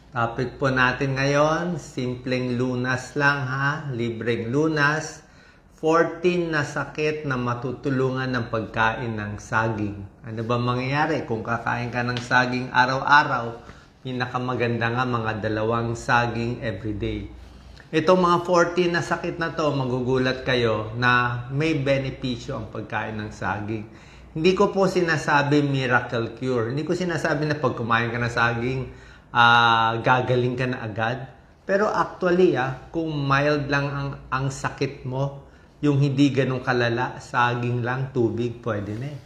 Topic po natin ngayon, simpleng lunas lang ha, libreng lunas. 14 na sakit na matutulungan ng pagkain ng saging. Ano ba mangyayari kung kakain ka ng saging araw-araw? Pinakamaganda nga mga 2 saging everyday. Itong mga 14 na sakit na to, magugulat kayo na may benepisyo ang pagkain ng saging. Hindi ko po sinasabi miracle cure. Hindi ko sinasabi na pag kumain ka ng saging, gagaling ka na agad. Pero actually, kung mild lang ang sakit mo, yung hindi ganun kalala, saging lang, tubig, pwede na eh.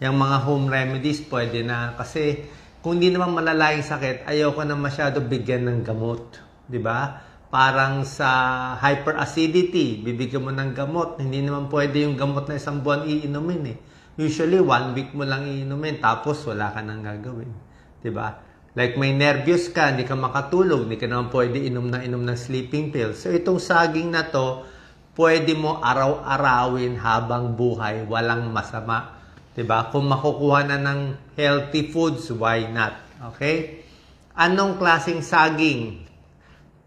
Yung mga home remedies, pwede na. Kasi kung hindi naman malala yung sakit, ayoko na masyado bigyan ng gamot. Diba? Parang sa hyperacidity, bibigyan mo ng gamot. Hindi naman pwede yung gamot na 1 buwan iinumin eh. Usually, 1 week mo lang iinumin, tapos wala ka nang gagawin. Diba? Like may nervyos ka, hindi ka makatulog, hindi ka naman pwede inom ng sleeping pills. So itong saging na to, pwede mo araw-arawin habang buhay, walang masama. Diba? Kung makukuha na ng healthy foods, why not? Okay? Anong klaseng saging?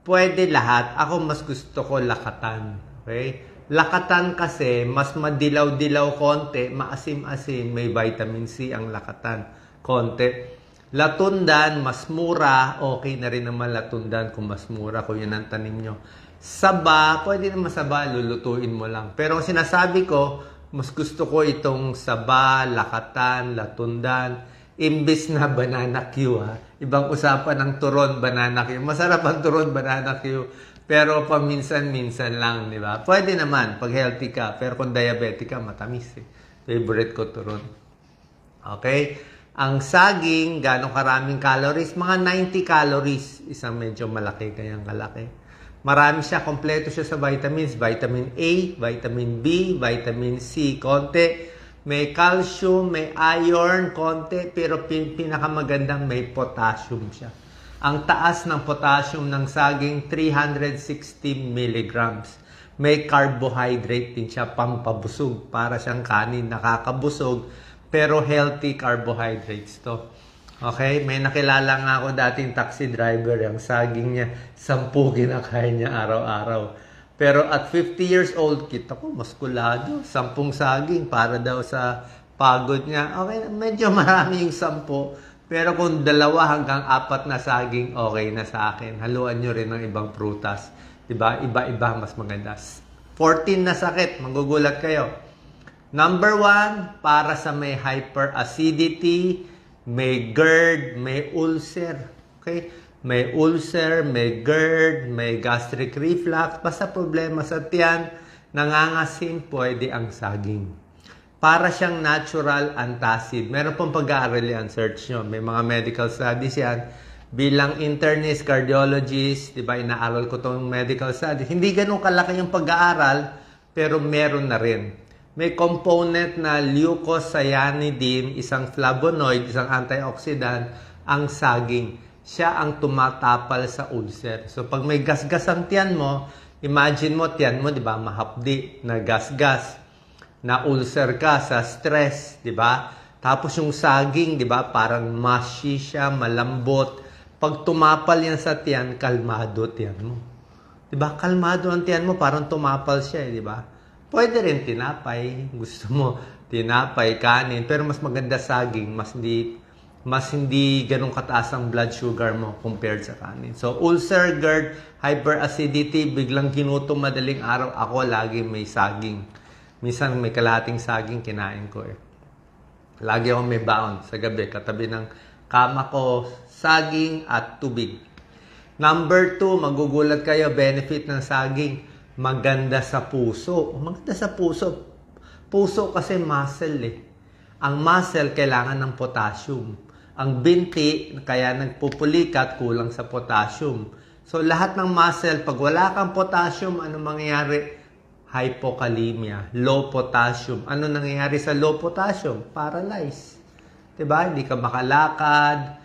Pwede lahat. Ako mas gusto ko lakatan. Okay? Lakatan kasi, mas madilaw-dilaw konti, maasim-asim, may vitamin C ang lakatan. Konti. Latundan, mas mura. Okay na rin naman latundan kung mas mura, kung yun ang tanim nyo. Saba, pwede naman saba, lulutuin mo lang. Pero ang sinasabi ko, mas gusto ko itong saba, lakatan, latundan, imbis na banana Q Ibang usapan ng turon, banana Q. Masarap ang turon, banana Q. Pero paminsan-minsan lang, di ba? Pwede naman, pag healthy ka. Pero kung diabetic ka, matamis eh. Favorite ko turon. Okay? Ang saging, gano'ng karaming calories? Mga 90 calories. Isang medyo malaki, kayang kalaki. Marami siya, kompleto siya sa vitamins. Vitamin A, vitamin B, vitamin C, konti. May calcium, may iron, konti. Pero pinakamagandang may potassium siya. Ang taas ng potassium ng saging, 360 milligrams. May carbohydrate din siya, pampabusog. Para siyang kanin, nakakabusog. Pero healthy carbohydrates to. Okay? May nakilala nga ako dating taxi driver. Yung saging niya, 10 kinakain niya araw-araw. Pero at 50 years old, kita ko, maskulado. 10 saging para daw sa pagod niya. Okay, medyo marami yung 10. Pero kung 2 hanggang 4 na saging, okay na sa akin. Haluan nyo rin ng ibang prutas. Diba? Iba-iba, mas maganda. 14 na sakit, magugulat kayo. Number 1, para sa may hyperacidity, may GERD, may ulcer. Okay? May ulcer, may GERD, may gastric reflux. Basta problema sa tiyan, nangangasim, pwede ang saging. Para siyang natural antacid. Meron pong pag-aaral yan, search nyo. May mga medical studies yan. Bilang internist, cardiologist, diba, inaaral ko itong medical studies. Hindi ganun kalaki yung pag-aaral, pero meron na rin. May component na leucocyanidin, isang flavonoid, isang antioxidant, ang saging. Siya ang tumatapal sa ulcer. So, pag may gasgas ang tiyan mo, imagine mo, tiyan mo, di ba, mahapdi, na gasgas, na ulcer ka sa stress, di ba? Tapos yung saging, di ba, parang mushy siya, malambot. Pag tumapal yan sa tiyan, kalmado tiyan mo. Di ba? Kalmado ang tiyan mo, parang tumapal siya, di ba? Pwede rin tinapay. Gusto mo, tinapay, kanin. Pero mas maganda saging. Mas hindi ganun kataas ang blood sugar mo compared sa kanin. So, ulcer, GERD, hyperacidity, biglang ginutom madaling araw. Ako, lagi may saging. Minsan may kalahating saging, kinain ko eh. Lagi ako may baon sa gabi. Katabi ng kama ko, saging at tubig. Number 2, magugulat kayo, benefit ng saging. Maganda sa puso. Maganda sa puso. Puso kasi muscle eh. Ang muscle kailangan ng potassium. Ang binti, kaya nagpupulikat, kulang sa potassium. So lahat ng muscle, pag wala kang potassium, ano mangyayari? Hypokalemia, low potassium. Ano nangyayari sa low potassium? Paralyzed. Diba? Hindi ka makalakad,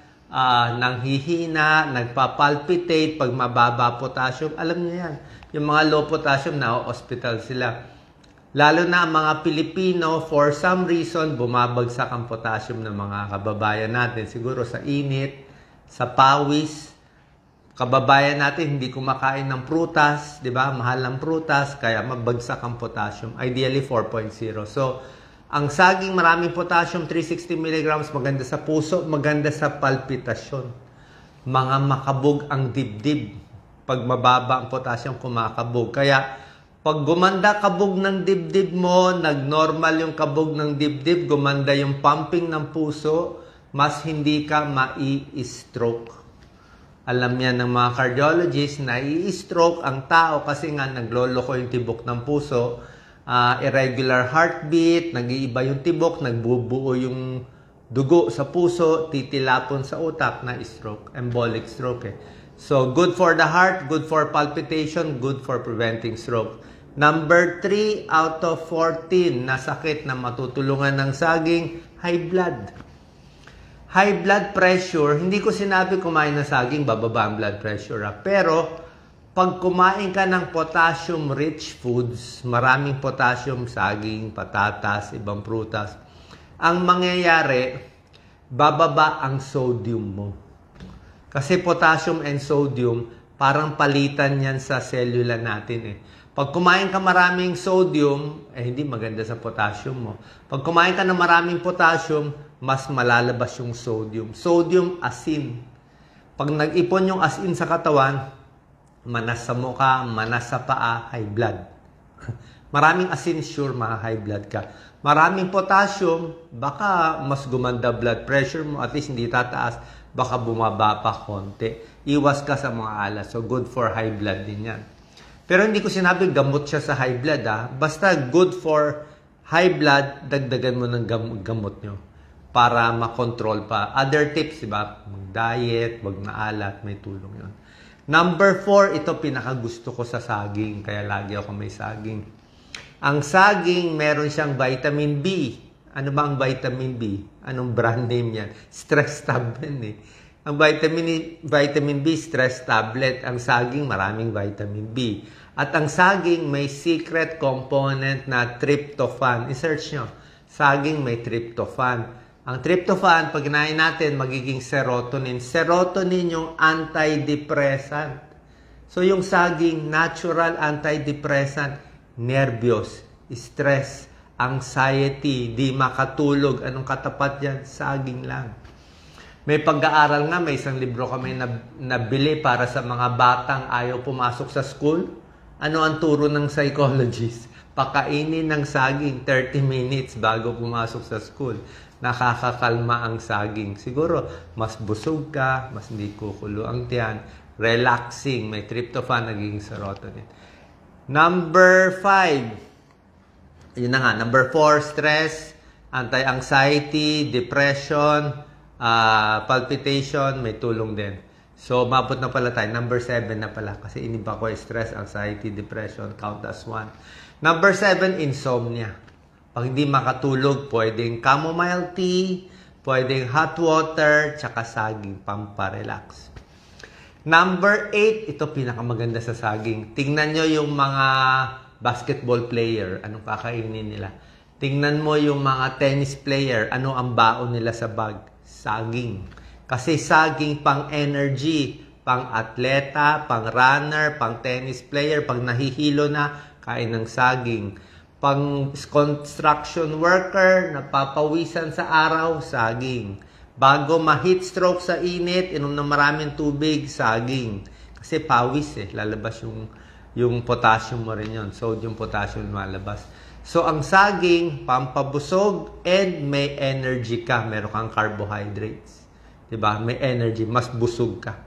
nanghihina, nagpapalpitate, pag mababa potassium. Alam niyo yan. Yung mga low potassium, na-hospital sila. Lalo na ang mga Pilipino, for some reason, bumabagsak ang potassium ng mga kababayan natin. Siguro sa init, sa pawis, kababayan natin hindi kumakain ng prutas, 'di ba? Mahal ng prutas kaya mabagsak ang potassium. Ideally 4.0. So, ang saging maraming potassium, 360 mg, maganda sa puso, maganda sa palpitasyon. Mga makabog ang dibdib. Pag mababa ang potassium, kumakabog. Kaya pag gumanda kabog ng dibdib mo, nag-normal yung kabog ng dibdib, gumanda yung pumping ng puso, mas hindi ka mai-stroke. Alam yan ng mga cardiologists na i-stroke ang tao kasi nga nagloloko yung tibok ng puso, irregular heartbeat, nag-iiba yung tibok, nagbubuo yung dugo sa puso, titilapon sa utak na stroke, embolic stroke. So, good for the heart, good for palpitation, good for preventing stroke. Number 3 out of 14 na sakit na matutulungan ng saging, high blood. High blood pressure, hindi ko sinabi kumain ng saging, bababa ang blood pressure. Pero, pag kumain ka ng potassium-rich foods, maraming potassium, saging, patatas, ibang prutas, ang mangyayari, bababa ang sodium mo. Kasi potassium and sodium, parang palitan yan sa cellula natin. Pag kumain ka maraming sodium, hindi maganda sa potassium mo. Pag kumain ka ng maraming potassium, mas malalabas yung sodium. Sodium, asin. Pag nag-ipon yung asin sa katawan, manas sa mukha, manas sa paa, high blood. Maraming asin, sure, high blood ka. Maraming potassium, baka mas gumanda blood pressure mo, at least hindi tataas, baka bumaba pa konti. Iwas ka sa mga alat. So, good for high blood din yan. Pero hindi ko sinabi gamot siya sa high blood. Basta good for high blood, dagdagan mo ng gamot nyo para makontrol pa. Other tips, diba? Mag-diet, wag na alat, may tulong yun. Number 4, ito pinakagusto ko sa saging. Kaya lagi ako may saging. Ang saging, meron siyang vitamin B. Ano ba ang vitamin B? Anong brand name yan? Stress tablet Ang vitamin B, stress tablet. Ang saging, maraming vitamin B. At ang saging, may secret component na tryptophan. I-search nyo. Saging may tryptophan. Ang tryptophan, pag kinain natin, magiging serotonin. Serotonin yung antidepressant. So, yung saging, natural antidepressant, nervyos, stress, anxiety, di makatulog. Anong katapat yan? Saging lang. May pag-aaral nga, may isang libro kami nabili para sa mga batang ayaw pumasok sa school. Ano ang turo ng psychologist? Pakainin ng saging 30 minutes bago pumasok sa school. Nakakakalma ang saging. Siguro, mas busog ka, mas hindi kukulo ang tiyan, relaxing, may tryptophan, naging serotonin. Number 5, yun na nga. Number 4, stress, anti-anxiety, depression, palpitation, may tulong din. So, mabot na pala tayo. Number 7 na pala. Kasi iniba ko stress, anxiety, depression, count as 1. Number 7, insomnia. Pag hindi makatulog, pwedeng chamomile tea, pwedeng hot water, tsaka saging, pamparelax. Number 8, ito pinakamaganda sa saging. Tingnan nyo yung mga basketball player, anong kakainin nila. Tingnan mo yung mga tennis player, ano ang baon nila sa bag? Saging. Kasi saging pang energy, pang atleta, pang runner, pang tennis player, pag nahihilo na, kain ng saging. Pang construction worker, napapawisan sa araw, saging. Bago ma-heat stroke sa init, inom ng maraming tubig, saging. Kasi pawis lalabas yung potassium mo rin yun. Sodium, potassium malabas. So, ang saging, pampabusog and may energy ka. Meron kang carbohydrates. Diba? May energy, mas busog ka.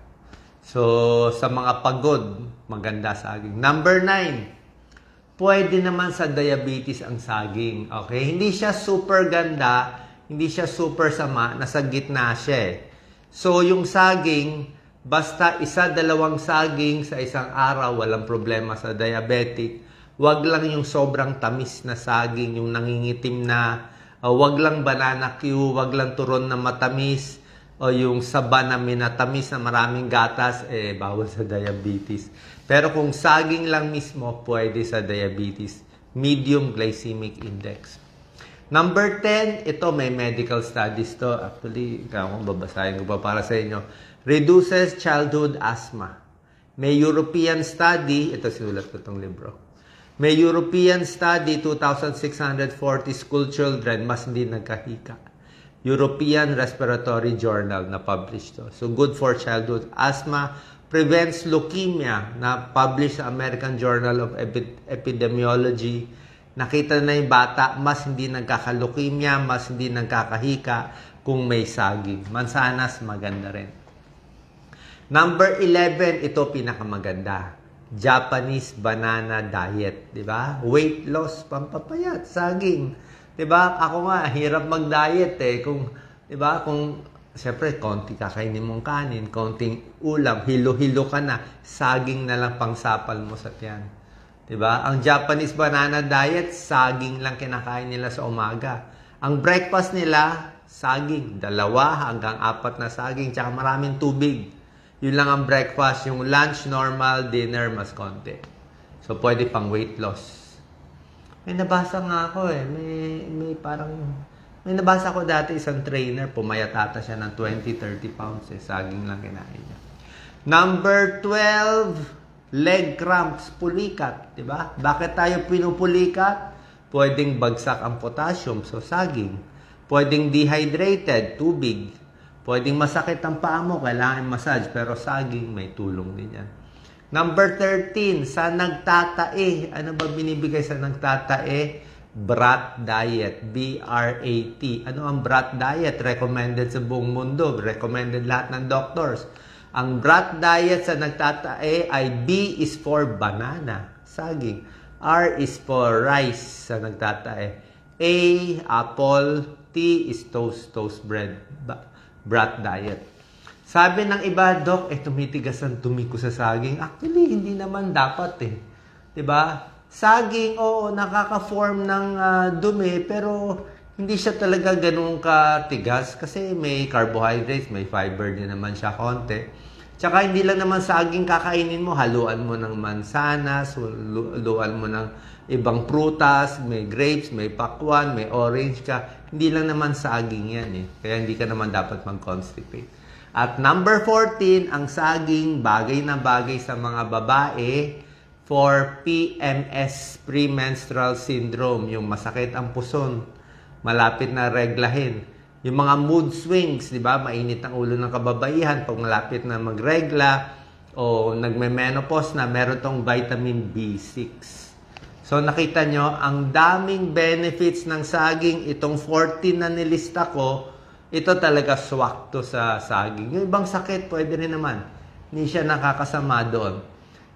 So, sa mga pagod, maganda saging. Number 9, pwede naman sa diabetes ang saging. Okay? Hindi siya super ganda, hindi siya super sama, nasa gitna siya So, yung saging, basta 1-2 saging sa isang araw, walang problema sa diabetic. Wag lang yung sobrang tamis na saging, yung nangingitim na, wag lang banana Q, wag lang turon na matamis, o yung saba na minatamis na maraming gatas, bawal sa diabetes. Pero kung saging lang mismo, pwede sa diabetes. Medium glycemic index. Number 10, ito may medical studies to. Actually, kung babasahin ko pa para sa inyo. Reduces childhood asthma. May European study, ito sinulat ko itong libro. May European study, 2,640 school children, mas hindi nagkahika. European Respiratory Journal na published to. So, good for childhood asthma, prevents leukemia na published sa American Journal of Epidemiology. Nakita na yung bata, mas hindi nagkaka-leukemia, mas hindi nagkakahika kung may saging. Mansanas, maganda rin. Number 11, ito pinakamaganda. Japanese banana diet, 'di ba? Weight loss, pampapayat, saging. 'Di ba? Ako nga hirap mag-diet kung 'di ba? Kung siyempre konti kakainin mong kanin, konting ulam, hilo-hilo ka na, saging na lang pangsapal mo sa tiyan. 'Di ba? Ang Japanese banana diet, saging lang kinakain nila sa umaga. Ang breakfast nila, saging, 2 hanggang 4 na saging, tsaka maraming tubig. Yun lang ang breakfast. Yung lunch, normal. Dinner, mas konti. So, pwede pang weight loss. May nabasa nga ako may nabasa ko dati isang trainer, pumayat ata siya ng 20-30 pounds. Saging lang kinain niya. Number 12, leg cramps, pulikat. Diba? Bakit tayo pinupulikat? Pwedeng bagsak ang potassium, so saging. Pwedeng dehydrated, tubig. Pwedeng masakit ang paa mo, kailangan massage, pero saging may tulong din yan. Number 13, sa nagtatae. Ano ba binibigay sa nagtatae? Brat diet, B-R-A-T. Ano ang brat diet? Recommended sa buong mundo, recommended lahat ng doctors. Ang brat diet sa nagtatae ay B is for banana, saging. R is for rice sa nagtatae. A, apple. T is toast bread. Brat diet. Sabi ng iba, Doc, tumitigas ang dumi ko sa saging. Actually, hindi naman dapat 'Di ba? Saging, oo, nakaka-form ng dumi, pero hindi siya talaga ganun katigas kasi may carbohydrates, may fiber din naman siya konti. Tsaka hindi lang naman saging kakainin mo, haluan mo ng mansanas, haluan mo ng ibang prutas, may grapes, may pakwan, may orange ka. Hindi lang naman saging yan Kaya hindi ka naman dapat mag-constipate. At number 14, ang saging, bagay na bagay sa mga babae for PMS, premenstrual syndrome, yung masakit ang puson, malapit na reglahin. Yung mga mood swings, di ba? Mainit ang ulo ng kababaihan pag malapit na magregla o nagme-menopause na, meron tong vitamin B6. So, nakita nyo, ang daming benefits ng saging. Itong 14 na nilista ko, ito talaga swak to sa saging. Yung ibang sakit, pwede rin naman. Hindi siya nakakasama doon.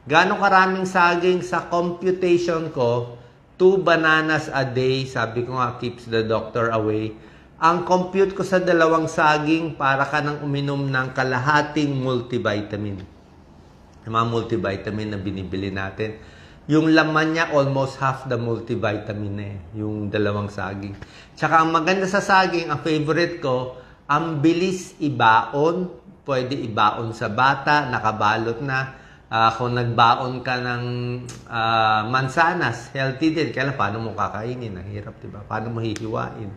Gano'ng karaming saging sa computation ko? 2 bananas a day. Sabi ko nga, keeps the doctor away. Ang compute ko sa 2 saging, para ka nang uminom ng kalahating multivitamin. Yung mga multivitamin na binibili natin. Yung laman niya, almost half the multivitamin yung 2 saging. Tsaka ang maganda sa saging, ang favorite ko, ang bilis ibaon. Pwede ibaon sa bata, nakabalot na. Kung nagbaon ka ng mansanas, healthy din. Kaya paano mo kakainin? Hirap, diba? Paano mo hihiwain?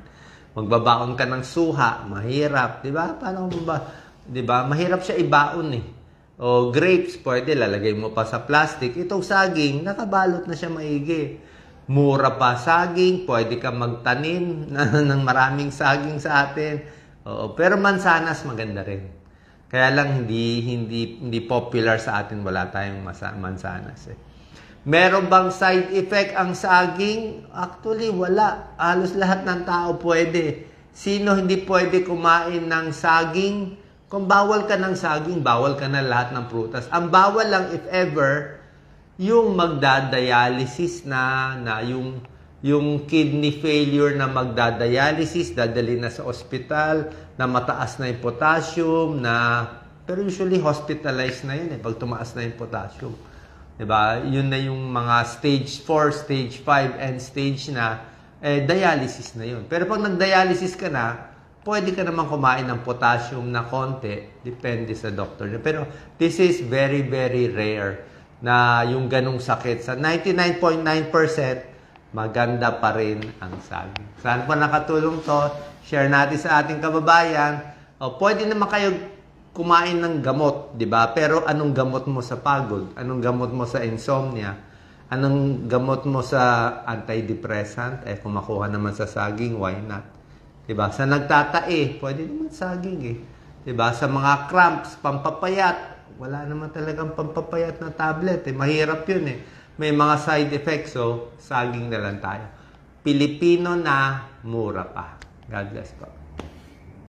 Magbabaon ka ng suha, mahirap. Diba? Paano mo ba? Diba? Mahirap siya ibaon O grapes, pwede lalagay mo pa sa plastic. Itong saging, nakabalot na siya maigi. Mura pa saging, pwede ka magtanim ng maraming saging sa atin. Pero mansanas maganda rin. Kaya lang hindi popular sa atin, wala tayong mansanas Meron bang side effect ang saging? Actually, wala. Halos lahat ng tao pwede. Sino hindi pwede kumain ng saging? Kung bawal ka ng saging, bawal ka na lahat ng prutas. Ang bawal lang, if ever, yung magdadialysis na yung kidney failure na magdadialysis, dadali na sa ospital, na mataas na yung potassium, pero usually hospitalized na yun pag tumaas na yung potassium. Diba? Yun na yung mga stage 4, stage 5, and stage na, dialysis na yun. Pero pag nag-dialysis ka na, pwede ka naman kumain ng potassium na konti, depende sa doctor. Pero this is very, very rare na yung ganong sakit. Sa 99.9%, maganda pa rin ang saging. Saan po nakatulong to? Share natin sa ating kababayan. Pwede naman kayo kumain ng gamot, di ba? Pero anong gamot mo sa pagod? Anong gamot mo sa insomnia? Anong gamot mo sa antidepressant? Kung makuha naman sa saging, why not? Di ba? Sa nagtatae, pwede naman saging eh. Di ba? Sa mga cramps, pampapayat, wala naman talagang pampapayat na tablet eh. Mahirap yun eh. May mga side effects, so saging na lang tayo. Pilipino na mura pa. God bless po.